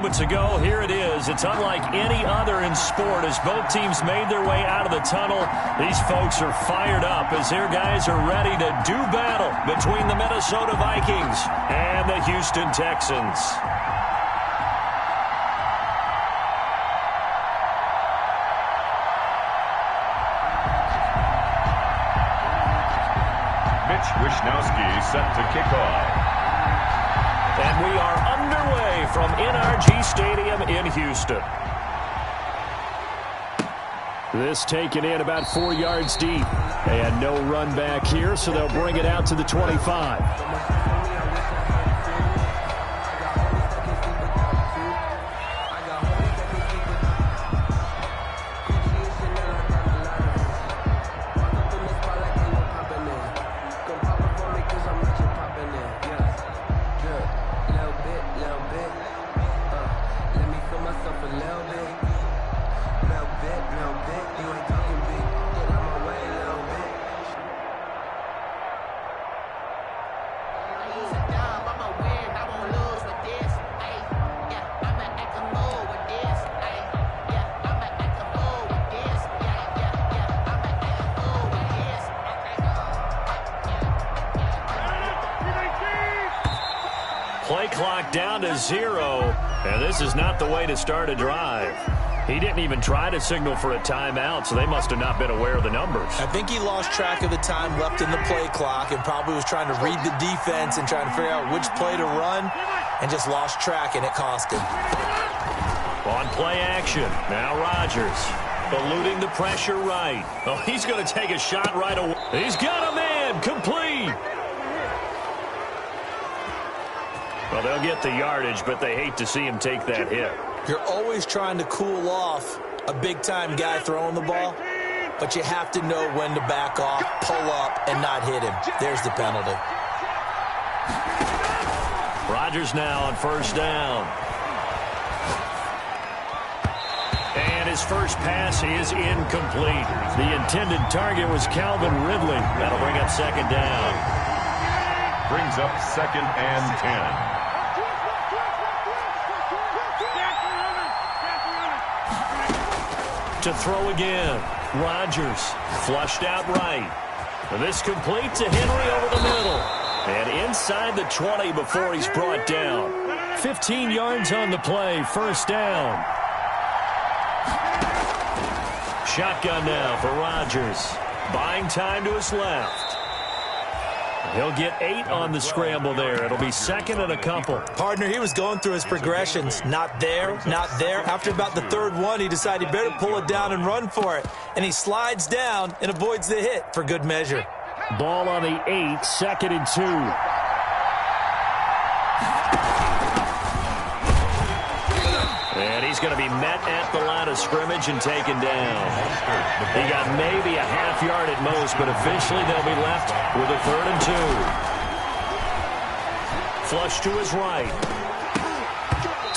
moments ago, here it is. It's unlike any other in sport as both teams made their way out of the tunnel. These folks are fired up as their guys are ready to do battle between the Minnesota Vikings and the Houston Texans. Wishnowski set to kick off. And we are underway from NRG Stadium in Houston. This taken in about 4 yards deep. And no run back here, so they'll bring it out to the 25. Play clock down to 0, and this is not the way to start a drive. He didn't even try to signal for a timeout, so they must have not been aware of the numbers. I think he lost track of the time left in the play clock and probably was trying to read the defense and trying to figure out which play to run and just lost track, and it cost him. On play action, now Rodgers eluding the pressure right. Oh, he's going to take a shot right away. He's got a man, complete. Well, they'll get the yardage, but they hate to see him take that hit. You're always trying to cool off a big-time guy throwing the ball, but you have to know when to back off, pull up, and not hit him. There's the penalty. Rodgers now on first down. And his first pass is incomplete. The intended target was Calvin Ridley. That'll bring up second down. Brings up 2nd and 10. To throw again. Rodgers flushed out right. This complete to Henry over the middle. And inside the 20 before he's brought down. 15 yards on the play. First down. Shotgun now for Rodgers. Buying time to his left. He'll get 8 on the scramble there. It'll be 2nd and a couple. Partner, he was going through his progressions. Not there, not there. After about the 3rd one, he decided he better pull it down and run for it. And he slides down and avoids the hit for good measure. Ball on the 8, 2nd and 2. And he's going to be met at the line of scrimmage and taken down. He got maybe a half yard at most, but officially they'll be left with a 3rd and 2. Flush to his right.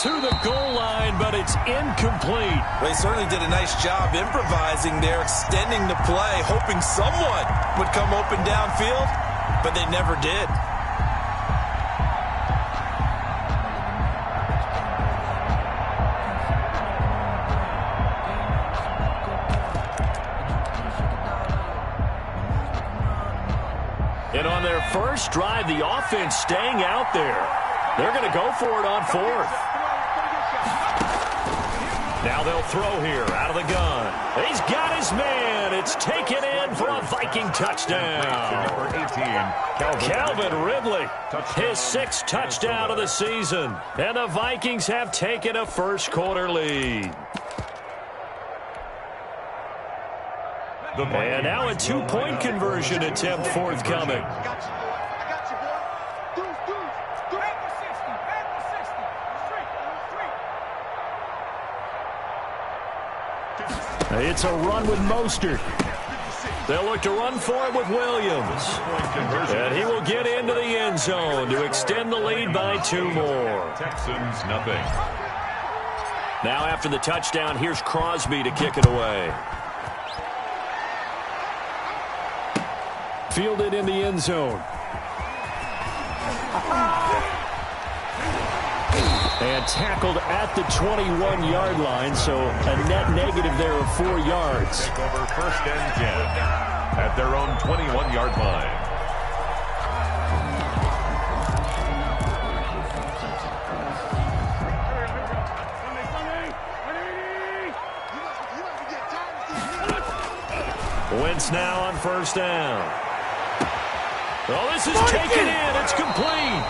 To the goal line, but it's incomplete. Well, he certainly did a nice job improvising there, extending the play, hoping someone would come open downfield, but they never did. And on their first drive, the offense staying out there. They're going to go for it on 4th. Now they'll throw here out of the gun. He's got his man. It's taken in for a Viking touchdown. Number 18, Calvin Ridley, his 6th touchdown of the season. And the Vikings have taken a first-quarter lead. And now a 2-point conversion attempt forthcoming. It's a run with Mostert. They'll look to run for it with Williams. And he will get into the end zone to extend the lead by 2 more. Texans, nothing. Now after the touchdown, here's Crosby to kick it away. Fielded in the end zone. And tackled at the 21-yard line, so a net negative there of 4 yards. Take over 1st and 10 at their own 21-yard line. Wentz now on 1st down. Oh, this is taken in. It's complete.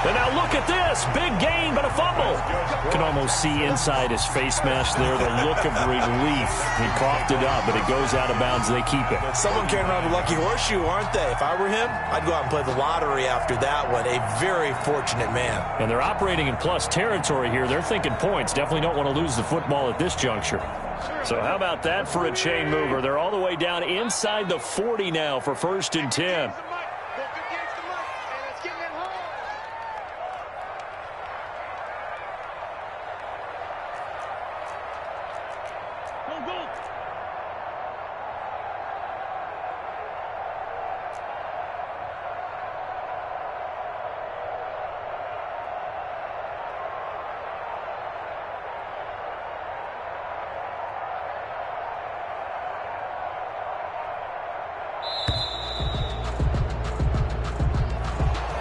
And now look at this. Big gain, but a fumble. You can almost see inside his face mask there the look of relief. He coughed it up, but it goes out of bounds. They keep it. Someone carrying around a lucky horseshoe, aren't they? If I were him, I'd go out and play the lottery after that one. A very fortunate man. And they're operating in plus territory here. They're thinking points. Definitely don't want to lose the football at this juncture. So how about that for a chain mover? They're all the way down inside the 40 now for 1st and 10.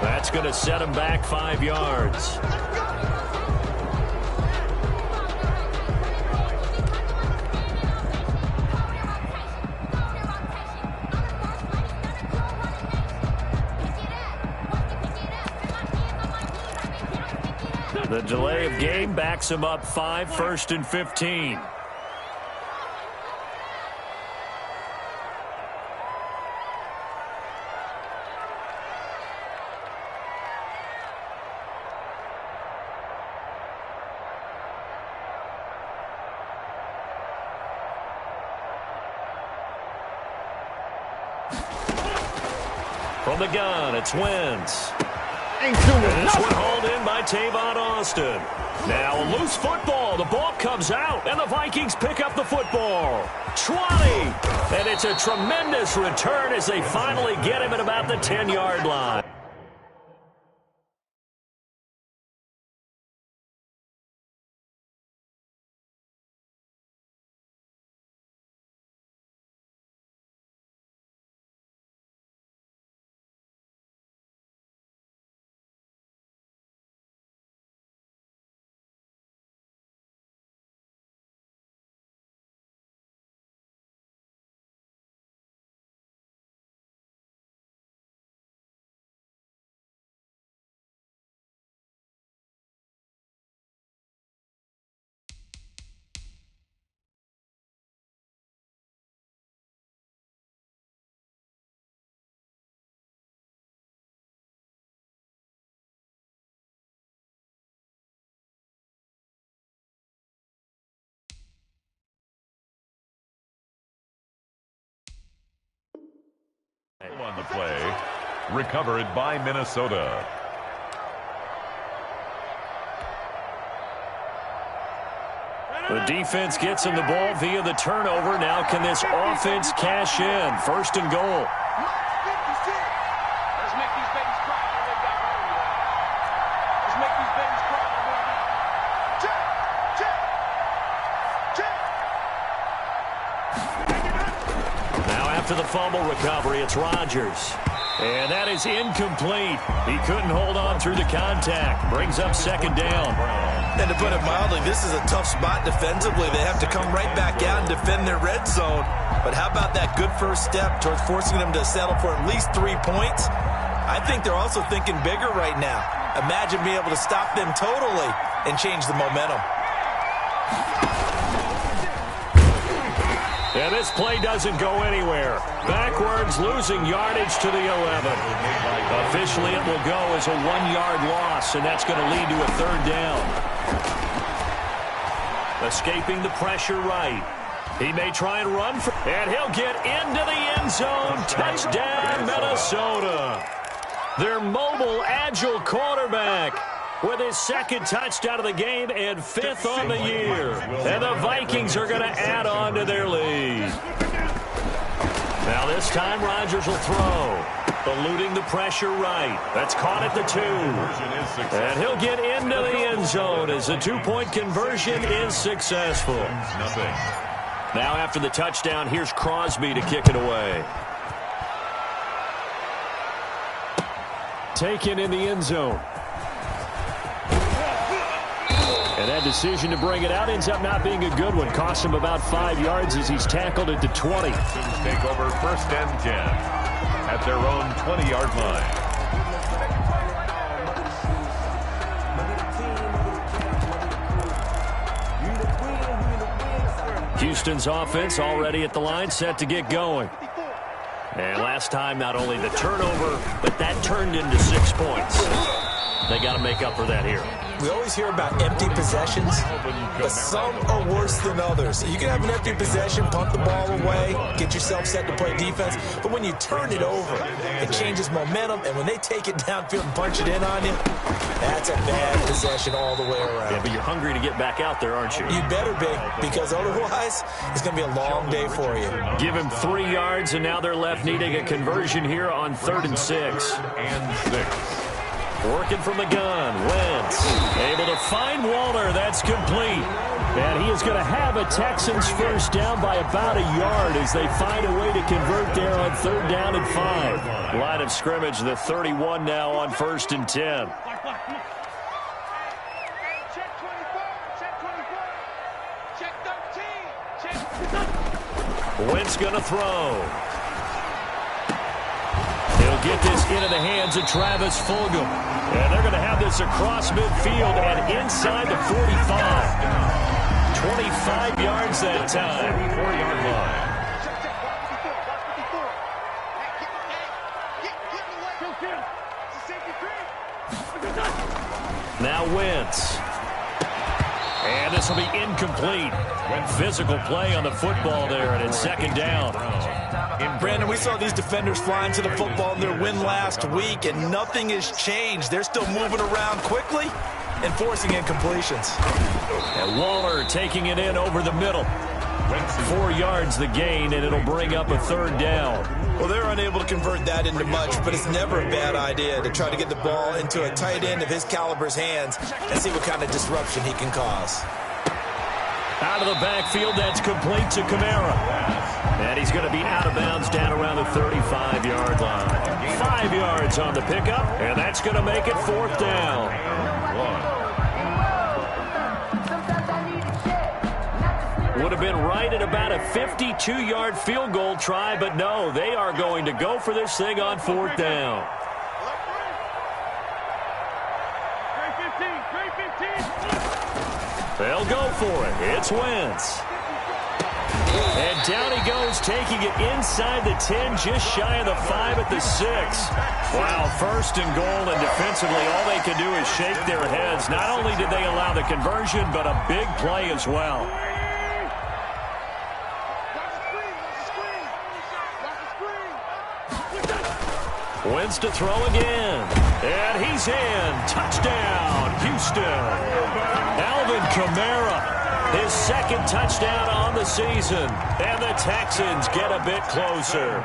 That's going to set him back 5 yards. The delay of game backs him up 5, 1st and 15. From the gun, it's Wentz. Ain't doing This nothing. one hauled in by Tavon Austin. Now a loose football. The ball comes out, and the Vikings pick up the football. 20. And it's a tremendous return as they finally get him at about the 10-yard line. On the play, recovered by Minnesota. The defense gets him the ball via the turnover. Now can this offense cash in? 1st and goal. Let's make these babies cry. Let's make these babies cry. Now after the fumble recovery, it's Rodgers. And that is incomplete. He couldn't hold on through the contact. Brings up 2nd down. And to put it mildly, this is a tough spot defensively. They have to come right back out and defend their red zone. But how about that good first step towards forcing them to settle for at least 3 points? I think they're also thinking bigger right now. Imagine being able to stop them totally and change the momentum. And this play doesn't go anywhere. Backwards, losing yardage to the 11. Officially, it will go as a 1-yard loss, and that's going to lead to a 3rd down. Escaping the pressure right. He may try and run, and he'll get into the end zone. Touchdown, Minnesota. Their mobile, agile quarterback with his 2nd touchdown of the game and 5th on the year. And the Vikings are going to add on to their lead. Now this time Rodgers will throw. Eluding the pressure right. That's caught at the 2. And he'll get into the end zone as a 2-point conversion is successful. Now after the touchdown, here's Crosby to kick it away. Taken in the end zone. And that decision to bring it out ends up not being a good one. Cost him about 5 yards as he's tackled at the 20. Texans take over 1st and 10 at their own 20-yard line. Houston's offense already at the line, set to get going. And last time, not only the turnover, but that turned into 6 points. They got to make up for that here. We always hear about empty possessions, but some are worse than others. You can have an empty possession, punt the ball away, get yourself set to play defense, but when you turn it over, it changes momentum, and when they take it downfield and punch it in on you, that's a bad possession all the way around. Yeah, but you're hungry to get back out there, aren't you? You better be, because otherwise, it's going to be a long day for you. Give him 3 yards, and now they're left needing a conversion here on 3rd and 6. Working from the gun, Wentz able to find Waller. That's complete. And he is going to have a Texans first down by about a yard as they find a way to convert there on 3rd down and 5. Line of scrimmage, the 31 now on 1st and 10. Check 24, check 24, check 13, check. Wentz going to throw. He'll get this into the hands of Travis Fulgham. And they're going to have this across midfield and inside the 45. 25 yards that time. 4-yard line. Now Wentz. And this will be incomplete. Physical play on the football there, and it's 2nd down. Brandon, we saw these defenders flying to the football in their win last week, and nothing has changed. They're still moving around quickly and forcing incompletions. And Waller taking it in over the middle. 4 yards the gain, and it'll bring up a 3rd down. Well, they're unable to convert that into much, but it's never a bad idea to try to get the ball into a tight end of his caliber's hands and see what kind of disruption he can cause. Out of the backfield, that's complete to Kamara. And he's going to be out of bounds down around the 35-yard line. 5 yards on the pickup, and that's going to make it 4th down. Would have been right at about a 52-yard field goal try, but no, they are going to go for this thing on 4th down. They'll go for it. It's Wentz. And down he goes, taking it inside the 10, just shy of the 5 at the 6. Wow, 1st and goal, and defensively all they can do is shake their heads. Not only did they allow the conversion, but a big play as well. Wentz to throw again. And he's in. Touchdown, Houston. Alvin Kamara, his 2nd touchdown on the season. And the Texans get a bit closer.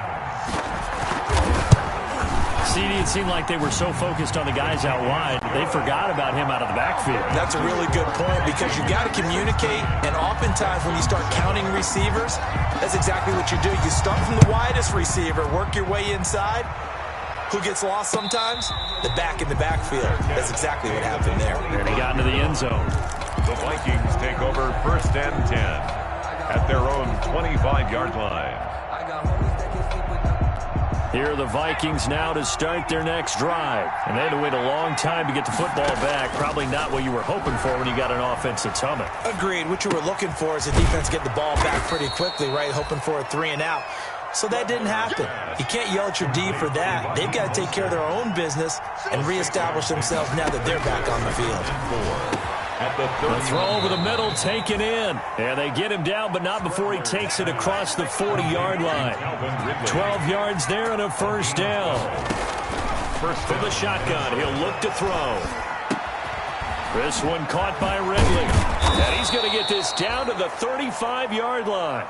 CD, it seemed like they were so focused on the guys out wide, they forgot about him out of the backfield. That's a really good point, because you got to communicate, and oftentimes when you start counting receivers, that's exactly what you do. You start from the widest receiver, work your way inside. Who gets lost sometimes? The back in the backfield. That's exactly what happened there. And he got into the end zone. The Vikings take over 1st and 10 at their own 25-yard line. Here are the Vikings now to start their next drive. And they had to wait a long time to get the football back. Probably not what you were hoping for when you got an offense that's humming. Agreed. What you were looking for is a defense get the ball back pretty quickly, right? Hoping for a 3 and out. So that didn't happen. You can't yell at your D for that. They've got to take care of their own business and reestablish themselves now that they're back on the field. The throw over the middle, taken in. And they get him down, but not before he takes it across the 40-yard line. 12 yards there and a 1st down. From the shotgun, he'll look to throw. This one caught by Ridley. And he's He's going to get this down to the 35-yard line.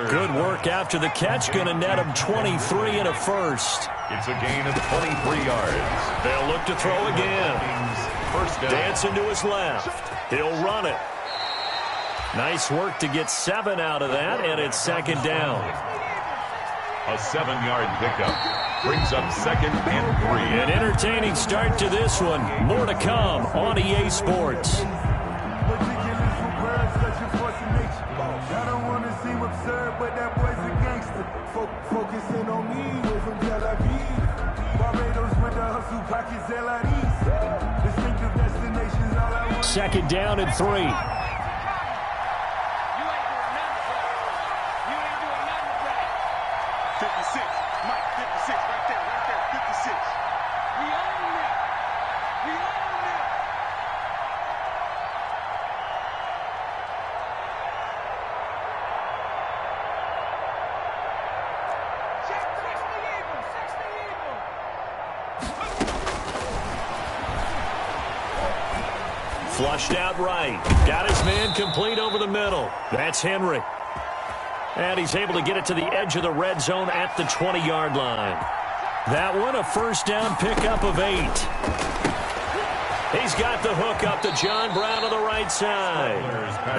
Good work after the catch. Going to net him 23 and a first. It's a gain of 23 yards. They'll look to throw again. First down. Dancing to his left. He'll run it. Nice work to get 7 out of that, and it's second down. A 7-yard pickup. Brings up second and 3. An entertaining start to this one. More to come on EA Sports. Second down and 3. Flushed out right. Got his man complete over the middle. That's Henry. And he's able to get it to the edge of the red zone at the 20-yard line. That one, a first down pickup of 8. He's got the hook up to John Brown on the right side.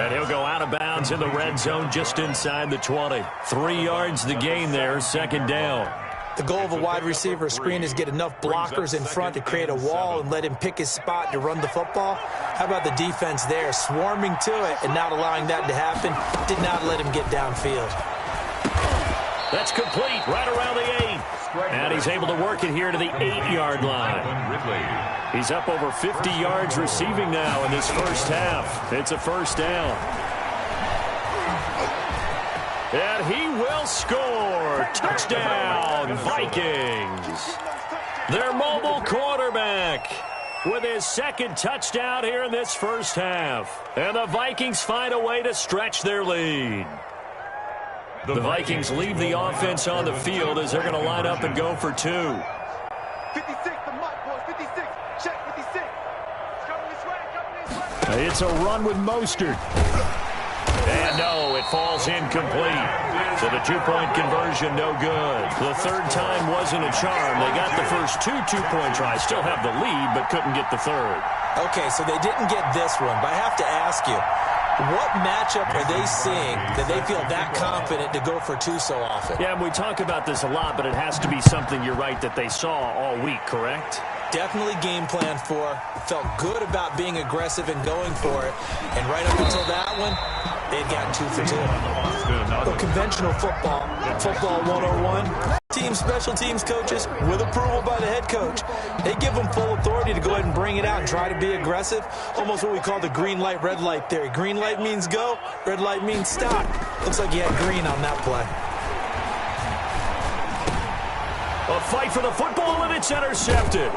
And he'll go out of bounds in the red zone just inside the 20. 3 yards the gain there, second down. The goal of a wide receiver screen is get enough blockers in front to create a wall and let him pick his spot to run the football. How about the defense there, swarming to it and not allowing that to happen? Did not let him get downfield. That's complete right around the 8. And he's able to work it here to the 8-yard line. He's up over 50 yards receiving now in this first half. It's a first down. And he will score. Touchdown, Vikings. Their mobile quarterback with his second touchdown here in this first half. And the Vikings find a way to stretch their lead. The Vikings leave the offense on the field as they're going to line up and go for 2. 56, the mark, boys. 56. Check 56. It's coming this way, coming this way. It's a run with Mostert. And no, it falls incomplete. So the 2-point conversion, no good. The third time wasn't a charm. They got the first 2 2-point tries. Still have the lead, but couldn't get the third. Okay, so they didn't get this one, but I have to ask you, what matchup are they seeing that they feel that confident to go for 2 so often? Yeah, and we talk about this a lot, but it has to be something, you're right, that they saw all week, correct? Definitely game plan for. Felt good about being aggressive and going for it. And right up until that one, they'd gotten 2 for 2. But conventional football 101, team special teams coaches with approval by the head coach. They give them full authority to go ahead and bring it out and try to be aggressive. Almost what we call the green light, red light theory. Green light means go, red light means stop. Looks like you had green on that play. A fight for the football, and it's intercepted.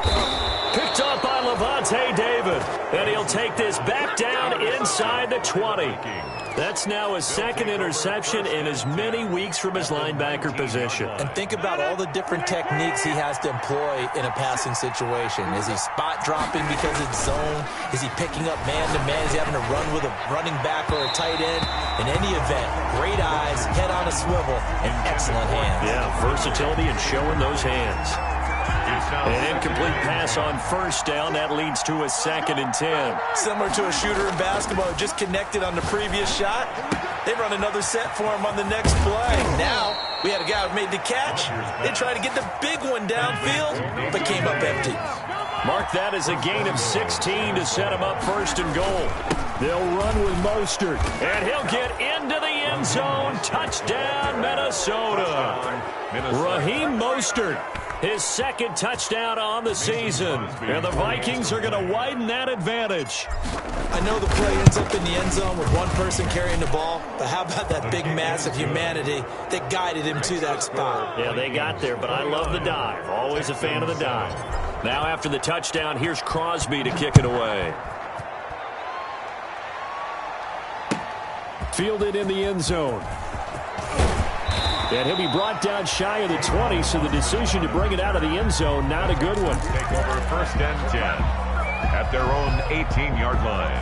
Picked up by Levante David. And he'll take this back down inside the 20. That's now his second interception in as many weeks from his linebacker position. And think about all the different techniques he has to employ in a passing situation. Is he spot dropping because it's zone? Is he picking up man-to-man? Is he having to run with a running back or a tight end? In any event, great eyes, head on a swivel, and excellent hands. Yeah, versatility and showing those hands. An incomplete pass on first down. That leads to a 2nd and 10. Similar to a shooter in basketball who just connected on the previous shot. They run another set for him on the next play. Now, we had a guy who made the catch. They tried to get the big one downfield, but came up empty. Mark that as a gain of 16 to set him up 1st and goal. They'll run with Mostert, and he'll get into the end zone. Touchdown, Minnesota. Raheem Mostert, his second touchdown on the season. And the Vikings are going to widen that advantage. I know the play ends up in the end zone with one person carrying the ball, but how about that big mass of humanity that guided him to that spot? Yeah, they got there, but I love the dive. Always a fan of the dive. Now after the touchdown, here's Crosby to kick it away. Fielded in the end zone. And he'll be brought down shy of the 20, so the decision to bring it out of the end zone, not a good one. Take over 1st and 10 at their own 18-yard line.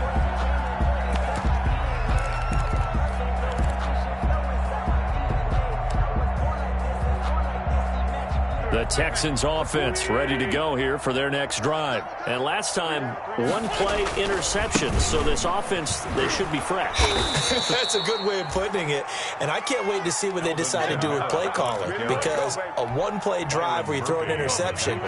The Texans offense ready to go here for their next drive. And last time, one-play interception. So this offense, they should be fresh. That's a good way of putting it. And I can't wait to see what they decide to do with play caller. Because a one-play drive where you throw an interception,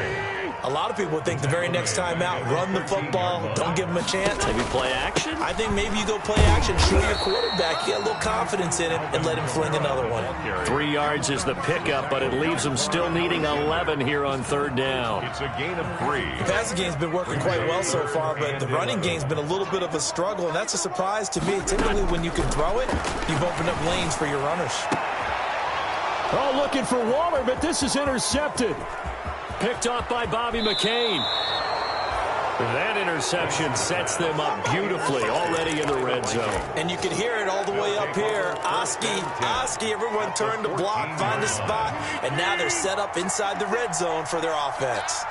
a lot of people think the very next time out, run the football, don't give them a chance. Maybe play action? I think maybe you go play action, show your quarterback, get a little confidence in him, and let him fling another one. 3 yards is the pickup, but it leaves them still needing 11 here on third down. It's a gain of 3. The passing game's been working quite well so far, but the running game's been a little bit of a struggle, and that's a surprise to me. Typically, when you can throw it, you've opened up lanes for your runners. Oh, looking for Waller, but this is intercepted. Picked off by Bobby McCain. That interception sets them up beautifully already in the red zone. And you can hear it all the way up here. Oski, everyone turned to block, find a spot, and now they're set up inside the red zone for their offense.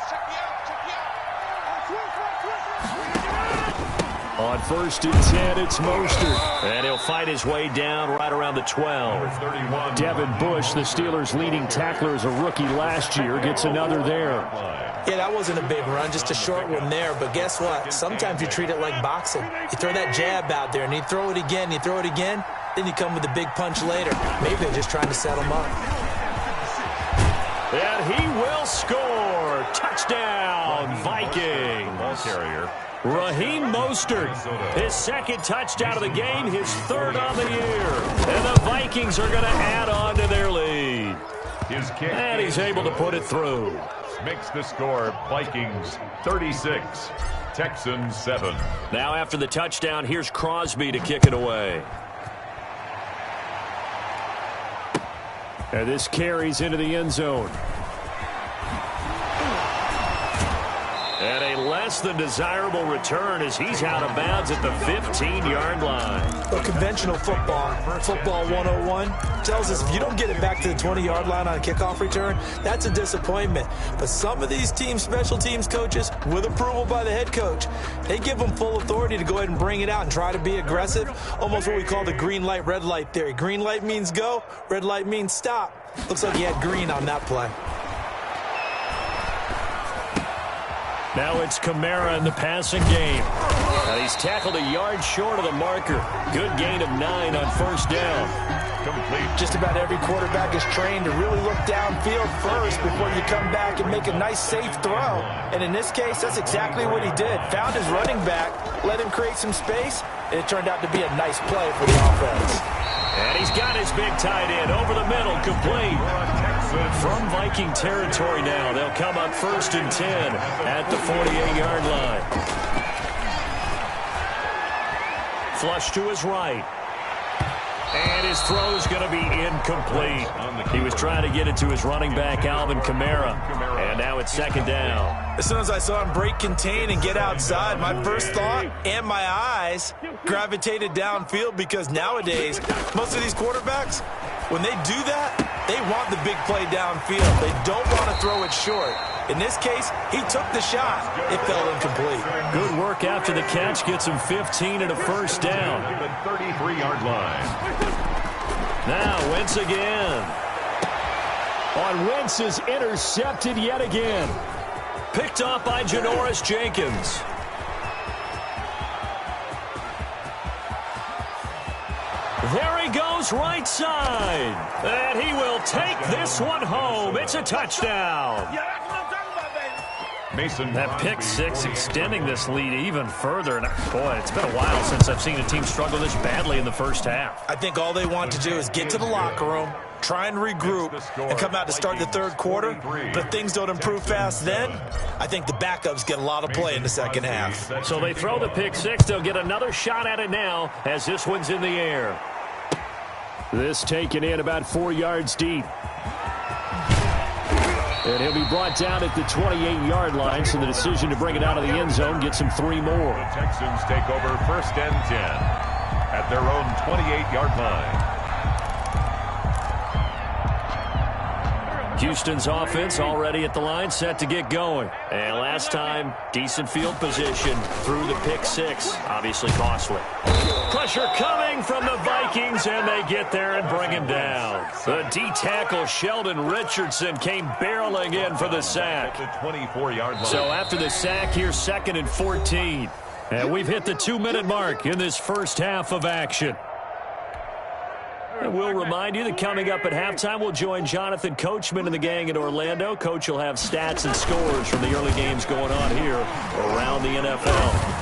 On 1st and 10, it's Mostert. And he'll fight his way down right around the 12. Devin Bush, the Steelers' leading tackler as a rookie last year, gets another there. Yeah, that wasn't a big run, just a short one there. But guess what? Sometimes you treat it like boxing. You throw that jab out there, and you throw it again, then you come with a big punch later. Maybe they're just trying to set him up. And he will score. Touchdown, Vikings. Ball carrier. Raheem Mostert, his second touchdown of the game, his third on the year. And the Vikings are going to add on to their lead. His kick. And he's able to put it through. Makes the score Vikings 36, Texans 7. Now after the touchdown, here's Crosby to kick it away. And this carries into the end zone. And a less than desirable return as he's out of bounds at the 15-yard line. Well, conventional football 101, tells us if you don't get it back to the 20-yard line on a kickoff return, that's a disappointment. But some of these special teams coaches, with approval by the head coach, they give them full authority to go ahead and bring it out and try to be aggressive, almost what we call the green light, red light theory. Green light means go, red light means stop. Looks like he had green on that play. Now it's Kamara in the passing game. And he's tackled a yard short of the marker. Good gain of 9 on first down. Complete. Just about every quarterback is trained to really look downfield first before you come back and make a nice, safe throw. And in this case, that's exactly what he did. Found his running back, let him create some space, and it turned out to be a nice play for the offense. And he's got his big tight end over the middle, complete. From Viking territory now, they'll come up 1st and 10 at the 48-yard line. Flush to his right. And his throw is going to be incomplete. He was trying to get it to his running back, Alvin Kamara. And now it's 2nd down. As soon as I saw him break contain and get outside, my first thought and my eyes gravitated downfield, because nowadays, most of these quarterbacks, when they do that, they want the big play downfield. They don't want to throw it short. In this case, he took the shot. It fell incomplete. Good work after the catch. Gets him 15 and a first down. The 33-yard line. Now Wentz again. On Wentz is intercepted yet again. Picked off by Janoris Jenkins. There he goes right side. And he will take this one home. It's a touchdown. Mason. That pick six extending this lead even further. And boy, it's been a while since I've seen a team struggle this badly in the first half. I think all they want to do is get to the locker room, try and regroup, and come out to start the third quarter. But if things don't improve fast then, I think the backups get a lot of play in the second half. So they throw the pick six. They'll get another shot at it now as this one's in the air. This taken in about 4 yards deep. And he'll be brought down at the 28-yard line, so the decision to bring it out of the end zone gets him 3 more. The Texans take over 1st and 10 at their own 28-yard line. Houston's offense already at the line, set to get going. And last time, decent field position through the pick six. Obviously costly. Pressure coming from the Vikings. Vikings, and they get there and bring him down. The D-tackle Sheldon Richardson came barreling in for the sack. At the 24-yard line. So after the sack, here's 2nd and 14. And we've hit the 2-minute mark in this first half of action. And we'll remind you that coming up at halftime, we'll join Jonathan Coachman and the gang in Orlando. Coach will have stats and scores from the early games going on here around the NFL.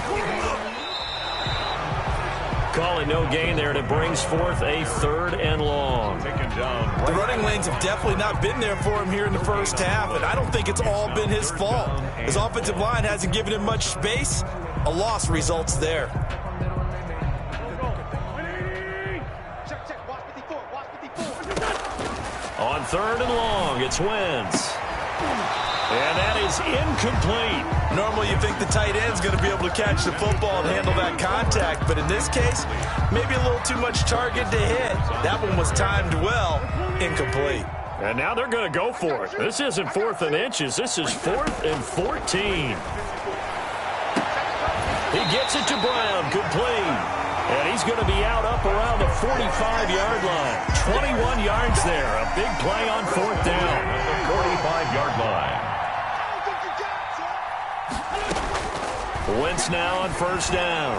Call it no gain there, and it brings forth a 3rd and long. The running lanes have definitely not been there for him here in the first half, and I don't think it's all been his fault. His offensive line hasn't given him much space. A loss results there. On 3rd and long, it's Wentz. And that is incomplete. Normally you think the tight end's going to be able to catch the football and handle that contact, but in this case, maybe a little too much target to hit. That one was timed well, incomplete. And now they're going to go for it. This isn't 4th and inches. This is 4th and 14. He gets it to Brown, complete. And he's going to be out up around the 45-yard line. 21 yards there. A big play on 4th down. At the 45-yard line. Wentz now on 1st down.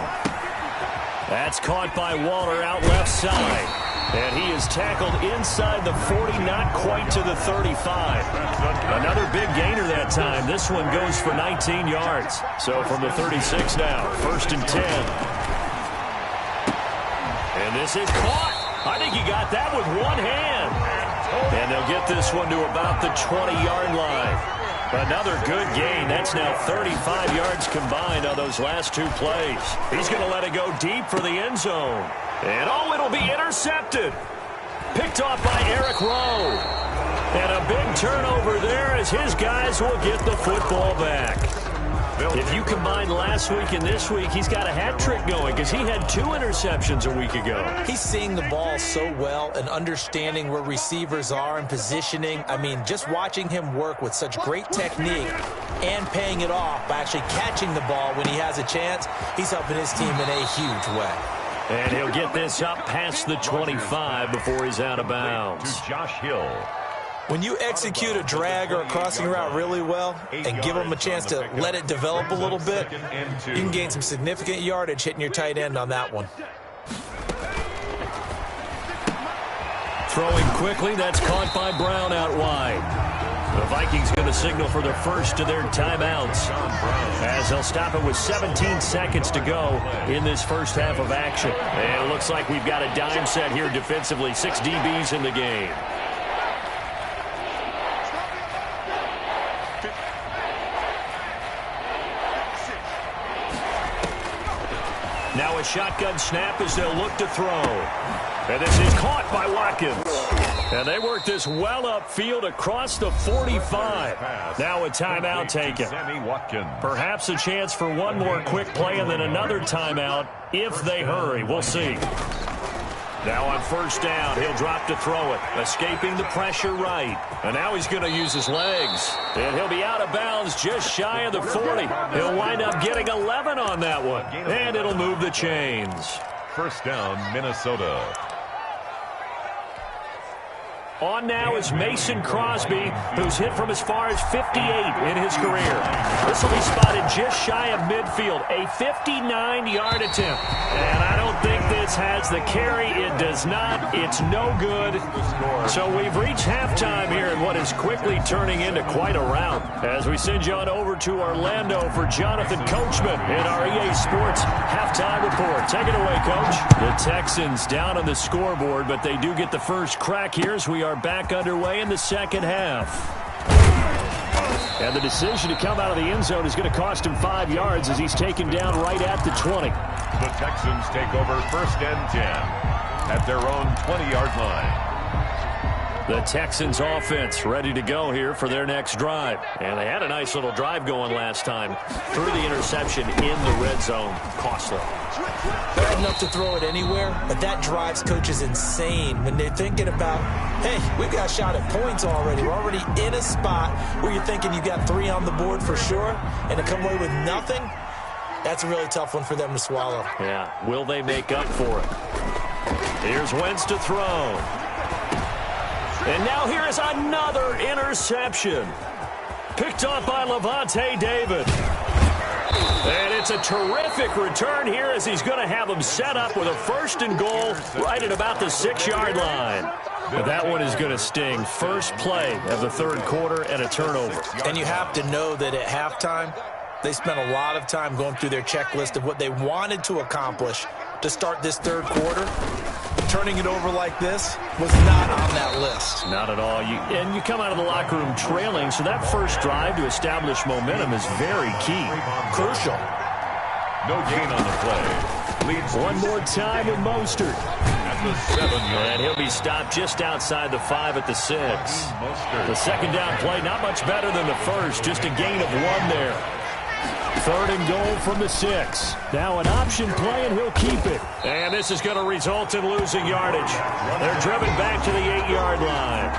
That's caught by Waller out left side. And he is tackled inside the 40, not quite to the 35. Another big gainer that time. This one goes for 19 yards. So from the 36 now, 1st and 10. And this is caught. I think he got that with one hand. And they'll get this one to about the 20-yard line. Another good gain. That's now 35 yards combined on those last 2 plays. He's going to let it go deep for the end zone. And oh, it'll be intercepted. Picked off by Eric Rowe. And a big turnover there as his guys will get the football back. If you combine last week and this week, he's got a hat trick going because he had 2 interceptions a week ago. He's seeing the ball so well and understanding where receivers are and positioning. I mean, just watching him work with such great technique and paying it off by actually catching the ball when he has a chance, he's helping his team in a huge way. And he'll get this up past the 25 before he's out of bounds. To Josh Hill. When you execute a drag or a crossing route really well and give them a chance to let it develop a little bit, you can gain some significant yardage hitting your tight end on that one. Throwing quickly, that's caught by Brown out wide. The Vikings going to signal for their first of their timeouts as they'll stop it with 17 seconds to go in this first half of action. And it looks like we've got a dime set here defensively. 6 DBs in the game. Now a shotgun snap as they'll look to throw. And this is caught by Watkins. And they work this well upfield across the 45. Now a timeout taken. Perhaps a chance for one more quick play and then another timeout if they hurry. We'll see. Now on 1st down, he'll drop to throw it. Escaping the pressure right. And now he's going to use his legs. And he'll be out of bounds just shy of the 40. He'll wind up getting 11 on that one. And it'll move the chains. 1st down, Minnesota. On now is Mason Crosby, who's hit from as far as 58 in his career. This will be spotted just shy of midfield, a 59-yard attempt. And I don't think this has the carry. It does not. It's no good. So we've reached halftime here in what is quickly turning into quite a rout. As we send you on over to Orlando for Jonathan Coachman in our EA Sports halftime report. Take it away, Coach. The Texans down on the scoreboard, but they do get the first crack here as we are back underway in the second half. And the decision to come out of the end zone is going to cost him 5 yards as he's taken down right at the 20. The Texans take over 1st and 10 at their own 20-yard line. The Texans offense ready to go here for their next drive. And they had a nice little drive going last time. Threw the interception in the red zone. Costly. Bad enough to throw it anywhere, but that drives coaches insane when they're thinking about, hey, we've got a shot at points already. We're already in a spot where you're thinking you got 3 on the board for sure, and to come away with nothing, that's a really tough one for them to swallow. Yeah, will they make up for it? Here's Wentz to throw. And now here is another interception. Picked off by Levante David. And it's a terrific return here as he's going to have him set up with a 1st and goal right at about the 6-yard line. But that one is going to sting. First play of the 3rd quarter and a turnover. And you have to know that at halftime, they spent a lot of time going through their checklist of what they wanted to accomplish to start this 3rd quarter. Turning it over like this was not on that list. Not at all. And you come out of the locker room trailing, so that first drive to establish momentum is very key. Crucial. No gain on the play. Leads one more time with Mostert. At the 7-yard. And he'll be stopped just outside the 5 at the 6. The second down play, not much better than the first. Just a gain of 1 there. 3rd and goal from the 6. Now an option play, and he'll keep it. And this is going to result in losing yardage. They're driven back to the 8-yard line.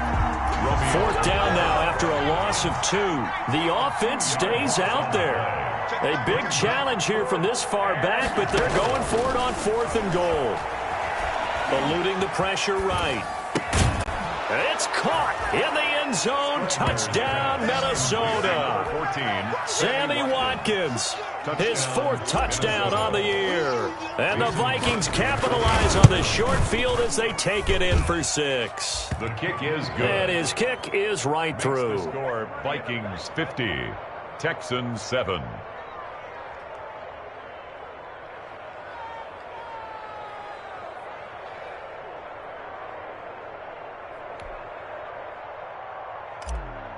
4th down now after a loss of 2. The offense stays out there. A big challenge here from this far back, but they're going for it on 4th and goal. Eluding the pressure right. It's caught in the end zone. Touchdown, Minnesota. 14. Sammy Watkins, his 4th touchdown on the year. And the Vikings capitalize on the short field as they take it in for 6. The kick is good. And his kick is right through. The score, Vikings 50, Texans 7.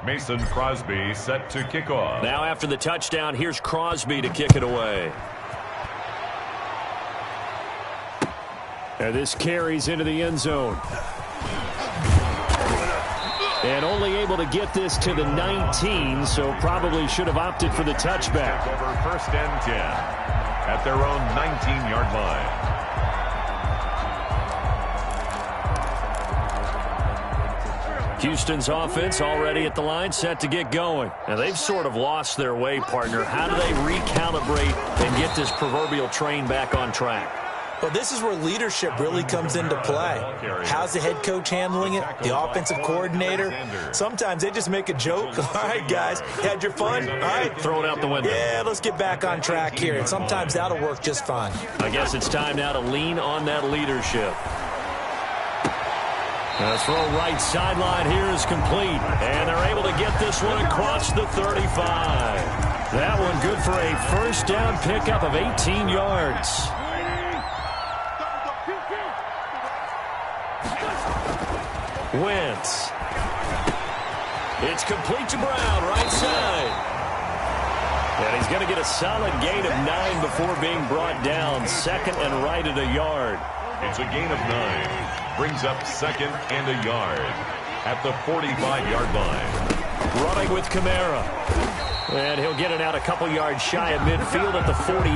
Mason Crosby set to kick off. Now after the touchdown, here's Crosby to kick it away. And this carries into the end zone. And only able to get this to the 19, so probably should have opted for the touchback. Over 1st and 10 at their own 19-yard line. Houston's offense already at the line, set to get going. And they've sort of lost their way, partner. How do they recalibrate and get this proverbial train back on track? Well, this is where leadership really comes into play. How's the head coach handling it? The offensive coordinator? Sometimes they just make a joke. All right, guys, had your fun? All right. Throw it out the window. Yeah, let's get back on track here. And sometimes that'll work just fine. I guess it's time now to lean on that leadership. The throw right sideline here is complete. And they're able to get this one across the 35. That one good for a 1st down pickup of 18 yards. Wentz. It's complete to Brown, right side. And he's going to get a solid gain of 9 before being brought down. 2nd and right at a yard. It's a gain of 9. Brings up 2nd and a yard at the 45-yard line. Running with Kamara. And he'll get it out a couple yards shy of midfield at the 48.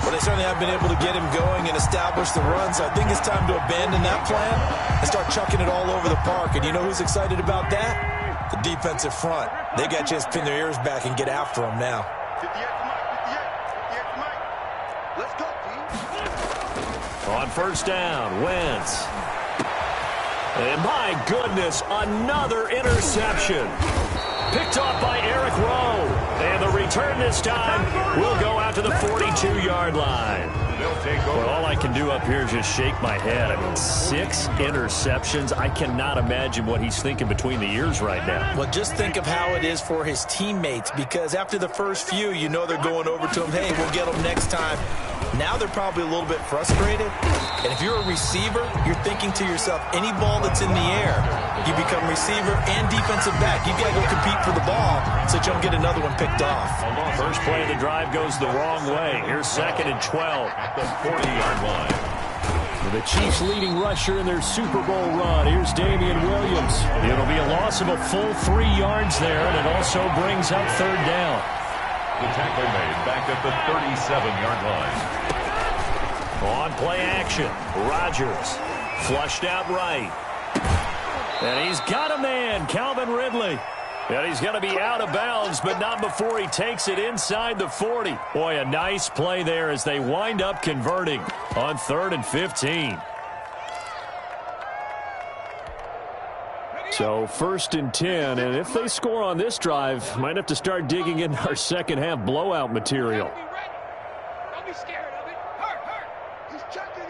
Well, they certainly have been able to get him going and establish the run, so I think it's time to abandon that plan and start chucking it all over the park. And you know who's excited about that? The defensive front. They got to just pin their ears back and get after him now. 58 to Mike. Let's go, team. On 1st down, Wentz. And my goodness, another interception. Picked off by Eric Rowe. And the return this time will go out to the 42-yard line. Well, all I can do up here is just shake my head. I mean, 6 interceptions. I cannot imagine what he's thinking between the ears right now. Well, just think of how it is for his teammates, because after the first few, you know they're going over to him, hey, we'll get them next time. Now they're probably a little bit frustrated. And if you're a receiver, you're thinking to yourself, any ball that's in the air, you become receiver and defensive back. You've got to go compete for the ball so that you don't get another one picked off. First play of the drive goes the wrong way. Here's 2nd and 12. At the 40-yard line. The Chiefs' leading rusher in their Super Bowl run. Here's Damian Williams. It'll be a loss of a full 3 yards there, and it also brings up 3rd down. The tackle made back at the 37-yard line. On play action, Rodgers flushed out right. And he's got a man, Calvin Ridley. And he's going to be out of bounds, but not before he takes it inside the 40. Boy, a nice play there as they wind up converting on 3rd and 15. So 1st and 10, and if they score on this drive, might have to start digging in our second half blowout material. Don't be scared of it. Hurt. He's checking.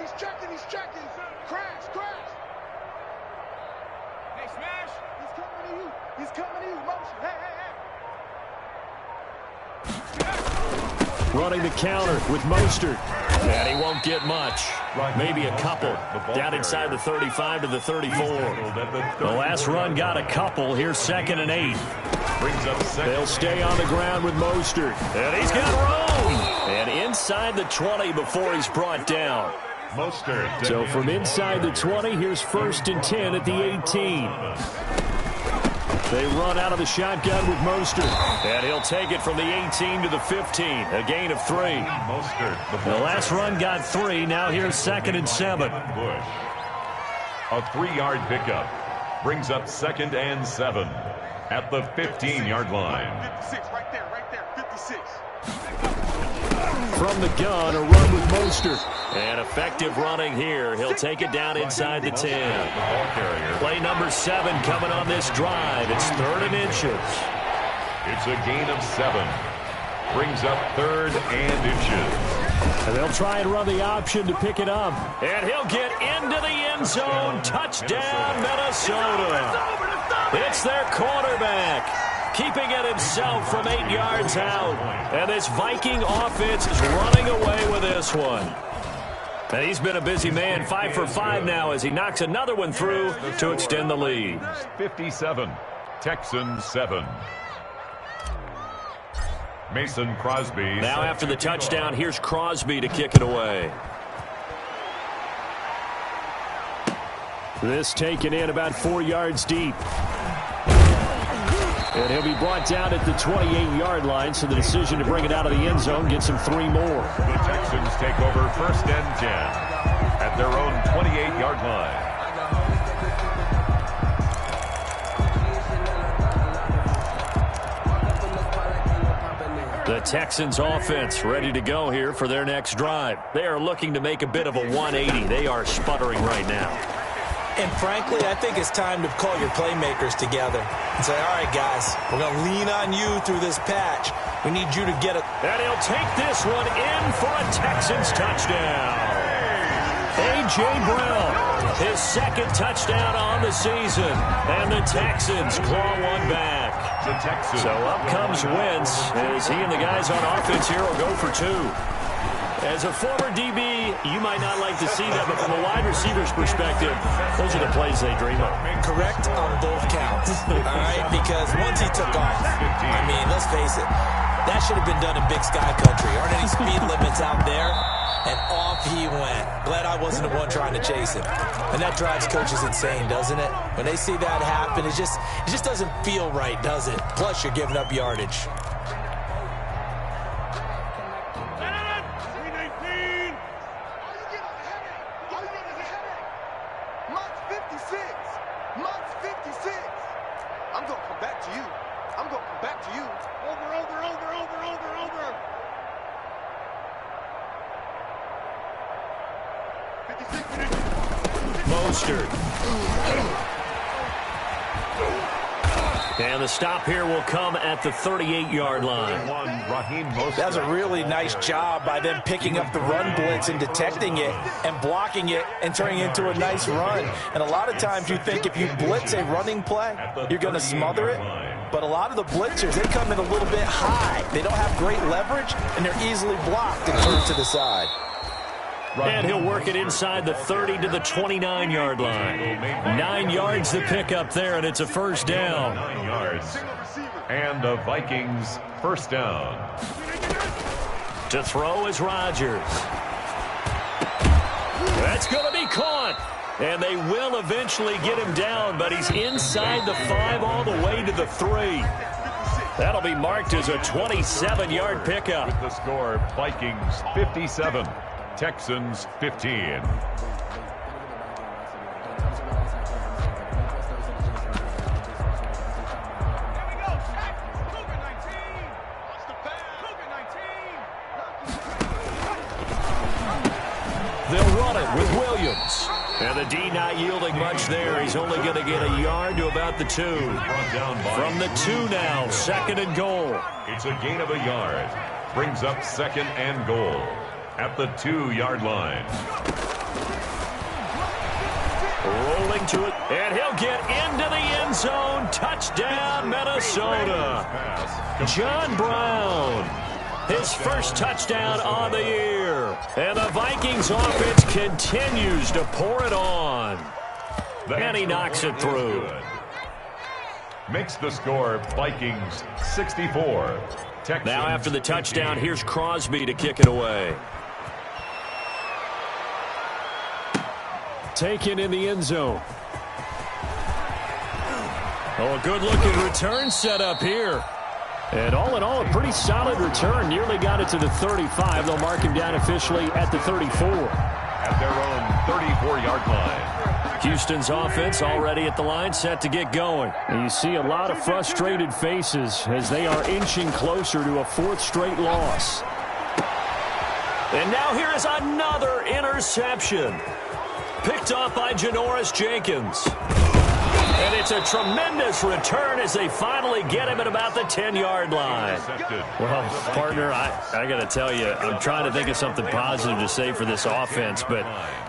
Crash. Hey, smash. He's coming to you. Motion. Hey. Running the counter with Mostert. And he won't get much. Maybe a couple. Down inside the 35 to the 34. The last run got a couple. Here's 2nd and 8. They'll stay on the ground with Mostert. And he's got room. And inside the 20 before he's brought down. So from inside the 20, here's 1st and 10 at the 18. They run out of the shotgun with Mostert. And he'll take it from the 18 to the 15. A gain of 3. The last run got 3. Now here's 2nd and 7. A 3-yard pickup brings up 2nd and 7 at the 15-yard line. 56, right there, 56. From the gun, a run with Mostert. And effective running here. He'll take it down inside the 10. Play number 7 coming on this drive. It's 3rd and inches. It's a gain of 7. Brings up 3rd and inches. And they'll try and run the option to pick it up. And he'll get into the end zone. Touchdown, Minnesota. It's their quarterback, keeping it himself from 8 yards out. And this Viking offense is running away with this one. And he's been a busy man, 5 for 5 now as he knocks another one through to extend the lead. 57, Texans 7. Mason Crosby. Now after the touchdown, here's Crosby to kick it away. This taken in about 4 yards deep. And he'll be brought down at the 28-yard line, so the decision to bring it out of the end zone gets him 3 more. The Texans take over 1st and 10 at their own 28-yard line. The Texans offense ready to go here for their next drive. They are looking to make a bit of a 180. They are sputtering right now. And frankly, I think it's time to call your playmakers together and say, all right, guys, we're going to lean on you through this patch. We need you to get it. And he'll take this one in for a Texans touchdown. A.J. Brown, his 2nd touchdown on the season. And the Texans claw one back. So up comes Wentz as he and the guys on offense here will go for 2. As a former DB, you might not like to see that, but from a wide receiver's perspective, those are the plays they dream of. Correct on both counts, all right? Because once he took off, I mean, let's face it, that should have been done in Big Sky Country. Aren't any speed limits out there? And off he went. Glad I wasn't the one trying to chase him. And that drives coaches insane, doesn't it? When they see that happen, it just doesn't feel right, does it? Plus, you're giving up yardage. And the stop here will come at the 38-yard line. That's a really nice job by them picking up the run blitz and detecting it and blocking it and turning it into a nice run. And a lot of times you think if you blitz a running play, you're going to smother it. But a lot of the blitzers, they come in a little bit high. They don't have great leverage, and they're easily blocked and turned to the side. And he'll work it inside the 30 to the 29-yard line. 9 yards to pick up there, and it's a 1st down. 9 yards. And the Vikings 1st down. To throw is Rodgers. That's going to be caught. And they will eventually get him down, but he's inside the 5 all the way to the 3. That'll be marked as a 27-yard pickup. With the score, Vikings 57. Texans 15. They'll run it with Williams. And the D not yielding much there. He's only going to get a yard to about the 2. From the 2 now, 2nd and goal. It's a gain of a yard. Brings up 2nd and goal at the 2-yard line. Rolling to it, and he'll get into the end zone. Touchdown, Minnesota. John Brown, his first touchdown on the year. And the Vikings offense continues to pour it on. And he knocks it through. Makes the score Vikings 64. Texans now after the touchdown, here's Crosby to kick it away. Taken in the end zone. Oh, a good-looking return set up here. And all in all, a pretty solid return. Nearly got it to the 35. They'll mark him down officially at the 34. At their own 34-yard line. Houston's offense already at the line, set to get going. And you see a lot of frustrated faces as they are inching closer to a 4th straight loss. And now here is another interception. Picked off by Janoris Jenkins. And it's a tremendous return as they finally get him at about the 10-yard line. Well, partner, I got to tell you, I'm trying to think of something positive to say for this offense, but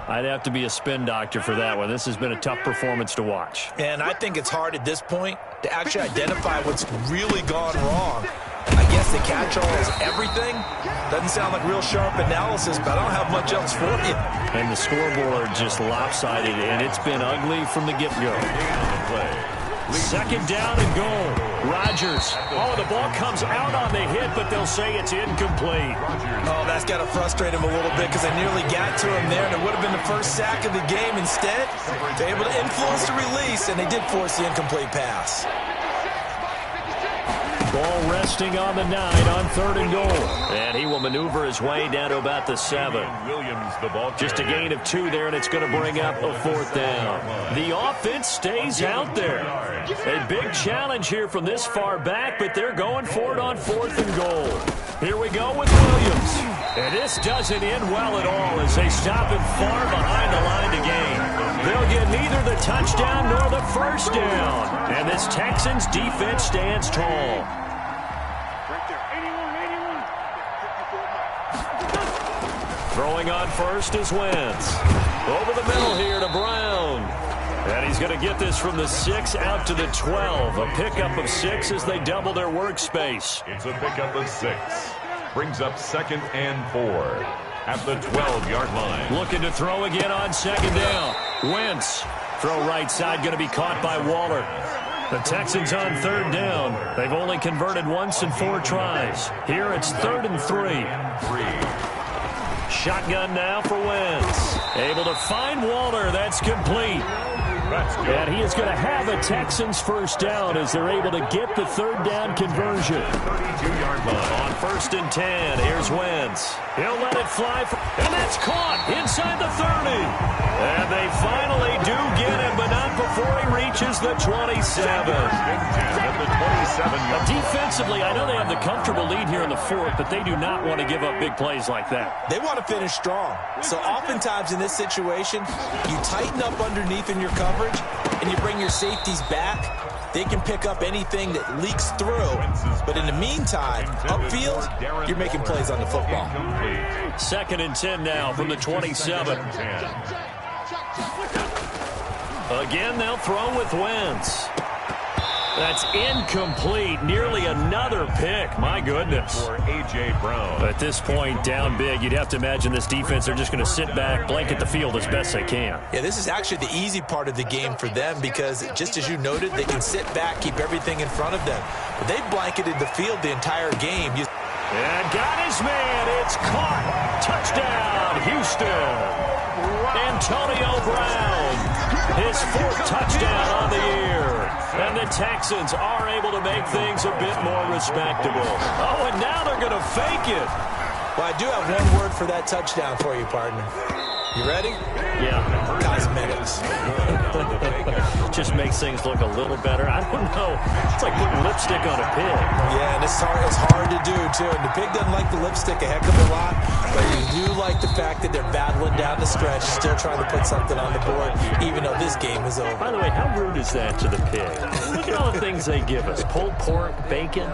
I'd have to be a spin doctor for that one. This has been a tough performance to watch. And I think it's hard at this point to actually identify what's really gone wrong. I guess the catch-all is everything. Doesn't sound like real sharp analysis, but I don't have much else for you. And the scoreboard just lopsided, and it's been ugly from the get-go. 2nd down and goal. Rodgers. Oh, the ball comes out on the hit, but they'll say it's incomplete. Oh, that's got to frustrate him a little bit because they nearly got to him there, and it would have been the first sack of the game. Instead, they're able to influence the release, and they did force the incomplete pass. Ball resting on the 9 on 3rd and goal. And he will maneuver his way down to about the 7. Just a gain of 2 there, and it's going to bring up a 4th down. The offense stays out there. A big challenge here from this far back, but they're going for it on 4th and goal. Here we go with Williams. And this doesn't end well at all as they stop him far behind the line to gain. They'll get neither the touchdown nor the first down. And this Texans defense stands tall. Throwing on first is Wentz. Over the middle here to Brown. And he's going to get this from the 6 out to the 12. A pickup of 6 as they double their workspace. It's a pickup of 6. Brings up 2nd and 4 at the 12-yard line. Looking to throw again on 2nd down. Wentz. Throw right side going to be caught by Waller. The Texans on 3rd down. They've only converted once in 4 tries. Here it's 3rd and 3. Shotgun now for Wentz. Able to find Waller. That's complete. And he is going to have a Texans first down as they're able to get the 3rd down conversion. 32-yard line. On 1st and 10, here's Wentz. He'll let it fly, and that's caught inside the 30. And they finally do get him, but not before he reaches the 27. Defensively, I know they have the comfortable lead here in the 4th, but they do not want to give up big plays like that. They want to finish strong. So oftentimes in this situation, you tighten up underneath in your coverage, and you bring your safeties back. They can pick up anything that leaks through. But in the meantime, upfield, you're making plays on the football. 2nd and 10 now from the 27. Again, they'll throw with Wentz. That's incomplete. Nearly another pick. My goodness. For A.J. Brown. At this point, down big, you'd have to imagine this defense, they're just going to sit back, blanket the field as best they can. Yeah, this is actually the easy part of the game for them because, just as you noted, they can sit back, keep everything in front of them. But they've blanketed the field the entire game. And got his man. It's caught. Touchdown, Houston. Antonio Brown. His 4th touchdown on the year. And the Texans are able to make things a bit more respectable. Oh, and now they're going to fake it. Well, I do have one word for that touchdown for you, partner. You ready? Yeah. Cosmetics. Just makes things look a little better. I don't know. It's like putting lipstick on a pig. Yeah, and it's hard to do, too. And the pig doesn't like the lipstick a heck of a lot, but you do like the fact that they're battling down the stretch, still trying to put something on the board, even though this game is over. By the way, how rude is that to the pig? Look at all the things they give us. Pulled pork, bacon.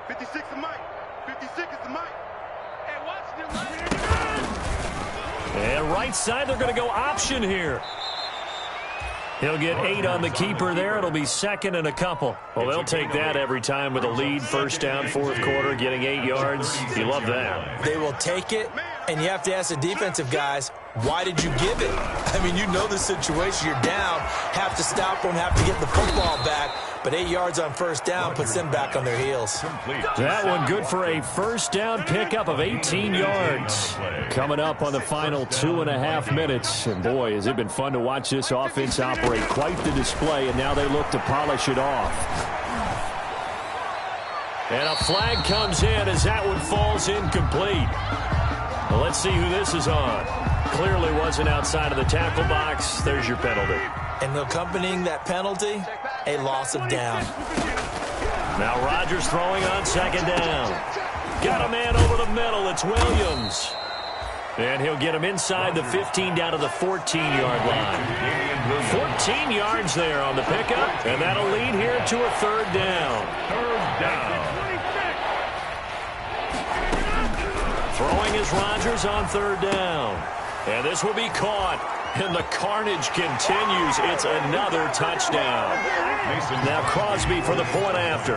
56 is Mike. 56 is the Mike. And watch the And right side, they're going to go option here. He'll get 8 on the keeper there. It'll be second and a couple. Well, they'll take that every time with a lead. First down, fourth quarter, getting 8 yards. You love that. They will take it, and you have to ask the defensive guys, why did you give it? I mean, you know the situation. You're down, have to stop them, have to get the football back. But 8 yards on first down puts them back on their heels. That one good for a first down pickup of 18 yards. Coming up on the final 2.5 minutes. And boy, has it been fun to watch this offense operate. Quite the display, and now they look to polish it off. And a flag comes in as that one falls incomplete. Well, let's see who this is on. Clearly wasn't outside of the tackle box. There's your penalty. And accompanying that penalty, a loss of down. Now Rodgers throwing on second down. Got a man over the middle. It's Williams. And he'll get him inside the 15 down to the 14-yard line. 14 yards there on the pickup. And that'll lead here to a third down. Throwing is Rodgers on third down. And this will be caught. And the carnage continues. It's another touchdown. Now Crosby for the point after.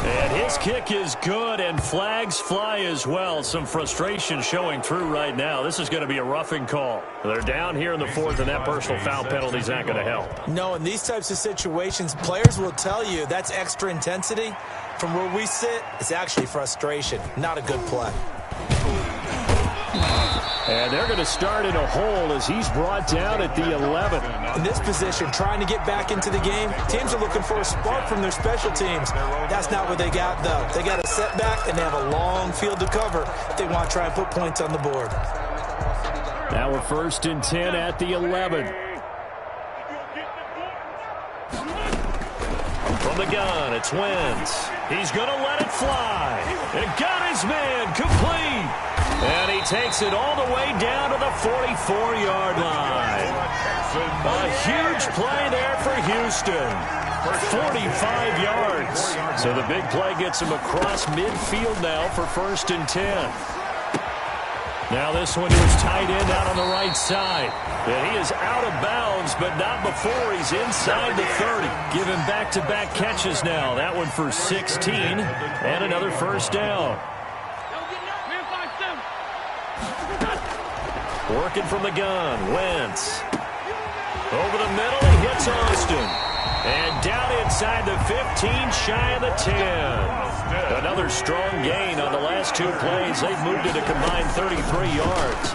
And his kick is good, and flags fly as well. Some frustration showing through right now. This is going to be a roughing call. They're down here in the fourth, and that personal foul penalty is not going to help. No, in these types of situations, players will tell you that's extra intensity. From where we sit, it's actually frustration. Not a good play. And they're going to start in a hole as he's brought down at the 11. In this position, trying to get back into the game, teams are looking for a spark from their special teams. That's not what they got, though. They got a setback, and they have a long field to cover if they want to try and put points on the board. Now we're first and 10 at the 11. From the gun, it's Wentz. He's going to let it fly. And got his man complete. And he takes it all the way down to the 44-yard line. A huge play there for Houston. 45 yards. So the big play gets him across midfield now for first and 10. Now this one is tight end out on the right side. And he is out of bounds, but not before he's inside the 30. Give him back-to-back catches now. That one for 16 and another first down. Working from the gun, Wentz. Over the middle, he hits Austin. And down inside the 15, shy of the 10. Another strong gain on the last 2 plays. They've moved it a combined 33 yards.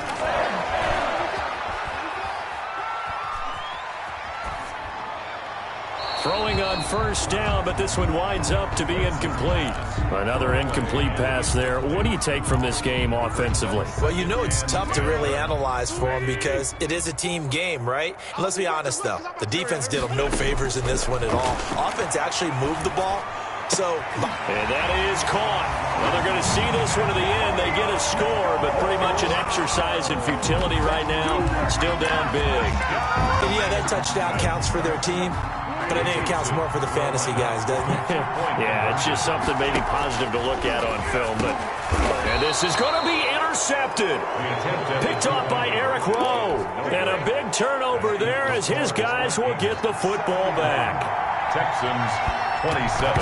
Throwing on first down, but this one winds up to be incomplete. Another incomplete pass there. What do you take from this game offensively? Well, you know it's tough to really analyze for them because it is a team game, right? And let's be honest, though. The defense did them no favors in this one at all. Offense actually moved the ball. And that is caught. Well, they're going to see this one to the end. They get a score, but pretty much an exercise in futility right now. Still down big. And yeah, that touchdown counts for their team. But I think it counts more for the fantasy guys, doesn't it? Yeah, it's just something maybe positive to look at on film. And this is going to be intercepted. Picked off by Eric Rowe. And a big turnover there as his guys will get the football back. Texans 27.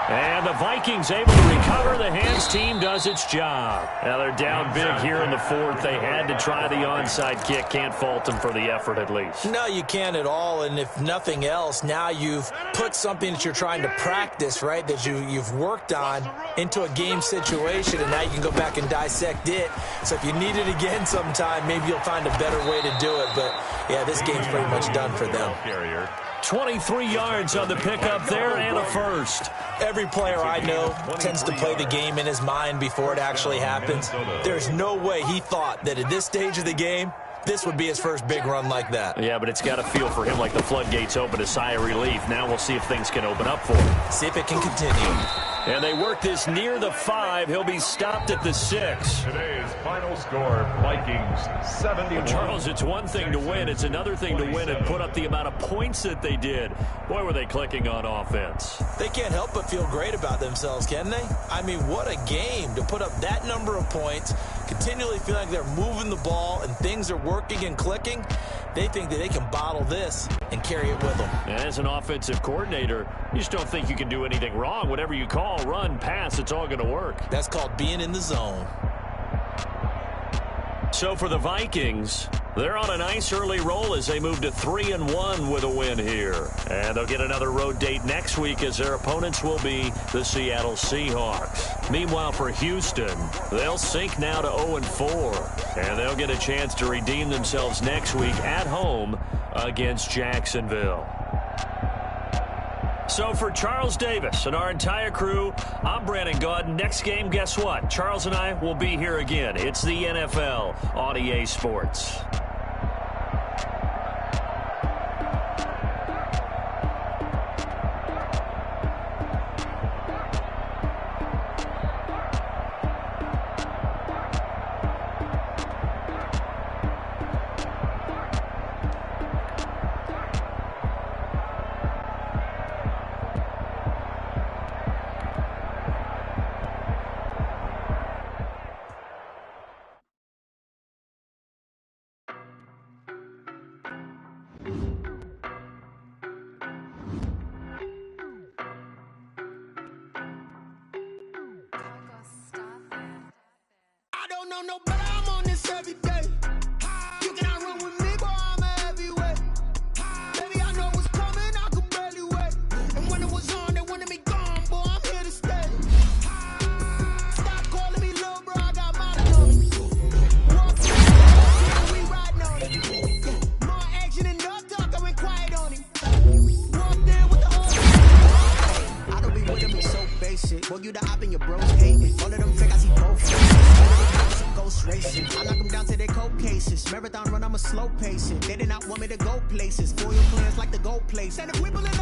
And the Vikings able to recover. The hands team does its job. Now they're down big here in the fourth. They had to try the onside kick. Can't fault them for the effort at least. No, you can't at all. And if nothing else, now you've put something that you're trying to practice, right, that you've worked on into a game situation, and now you can go back and dissect it. So if you need it again sometime, maybe you'll find a better way to do it. But, yeah, this game's pretty much done for them. 23 yards on the pickup there and a first. Every player I know tends to play the game in his mind before it actually happens. There's no way he thought that at this stage of the game, this would be his first big run like that. Yeah, but it's got to feel for him like the floodgates open, a sigh of relief. Now we'll see if things can open up for him. See if it can continue. And they work this near the 5. He'll be stopped at the 6. Today's final score, Vikings 71. Charles, it's one thing to win. It's another thing to win and put up the amount of points that they did. Boy, were they clicking on offense. They can't help but feel great about themselves, can they? I mean, what a game to put up that number of points, continually feel like they're moving the ball and things are working and clicking. They think that they can bottle this and carry it with them. And as an offensive coordinator, you just don't think you can do anything wrong. Whatever you call, run, pass, it's all going to work. That's called being in the zone. So for the Vikings, they're on a nice early roll as they move to 3-1 with a win here. And they'll get another road date next week as their opponents will be the Seattle Seahawks. Meanwhile, for Houston, they'll sink now to 0-4. And they'll get a chance to redeem themselves next week at home against Jacksonville. So for Charles Davis and our entire crew, I'm Brandon Gaudin. Next game, guess what? Charles and I will be here again. It's the NFL on EA Sports. No, but I'm on this every day. You cannot run with me, boy, I'm a heavyweight. Baby, I know what's coming, I could barely wait. And when it was on, they wanted me gone, boy, I'm here to stay. Stop calling me little bro, I got mine on me. Walk in, we riding on it. More action and no talk, I went quiet on him. Walked in with the whole I don't be with him, it's so basic. Boy, you the op and your bros hating. All of them fake, I see both. Racing. I knock them down to their cold cases. Marathon run, I'm a slow pacing. They did not want me to go places. For your plans like the gold place. And if we believe